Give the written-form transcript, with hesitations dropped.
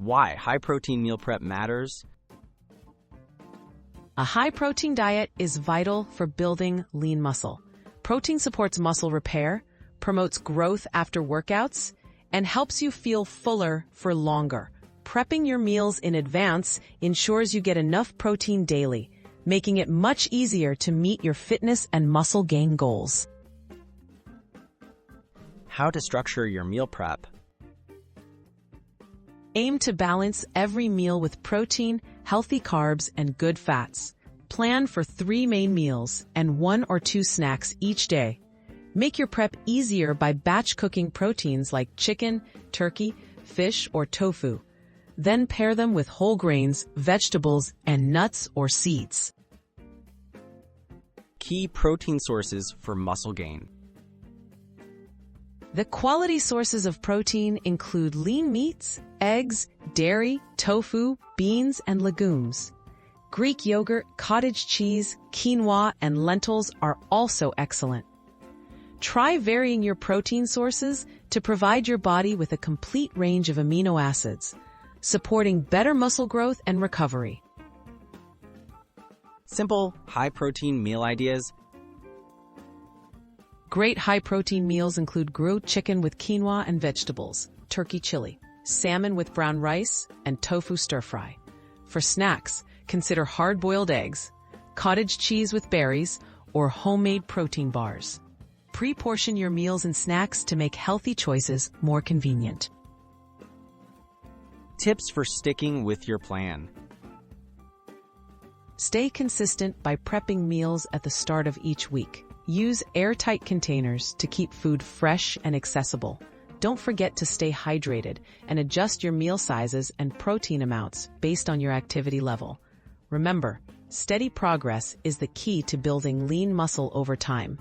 Why high-protein meal prep matters. A high-protein diet is vital for building lean muscle. Protein supports muscle repair, promotes growth after workouts, and helps you feel fuller for longer. Prepping your meals in advance ensures you get enough protein daily, making it much easier to meet your fitness and muscle gain goals. How to structure your meal prep. Aim to balance every meal with protein, healthy carbs, and good fats. Plan for 3 main meals and 1 or 2 snacks each day. Make your prep easier by batch cooking proteins like chicken, turkey, fish, or tofu. Then pair them with whole grains, vegetables, and nuts or seeds. Key protein sources for muscle gain. The quality sources of protein include lean meats, eggs, dairy, tofu, beans, and legumes. Greek yogurt, cottage cheese, quinoa, and lentils are also excellent. Try varying your protein sources to provide your body with a complete range of amino acids, supporting better muscle growth and recovery. Simple, high-protein meal ideas. Great high-protein meals include grilled chicken with quinoa and vegetables, turkey chili, salmon with brown rice, and tofu stir-fry. For snacks, consider hard-boiled eggs, cottage cheese with berries, or homemade protein bars. Pre-portion your meals and snacks to make healthy choices more convenient. Tips for sticking with your plan. Stay consistent by prepping meals at the start of each week. Use airtight containers to keep food fresh and accessible. Don't forget to stay hydrated and adjust your meal sizes and protein amounts based on your activity level. Remember, steady progress is the key to building lean muscle over time.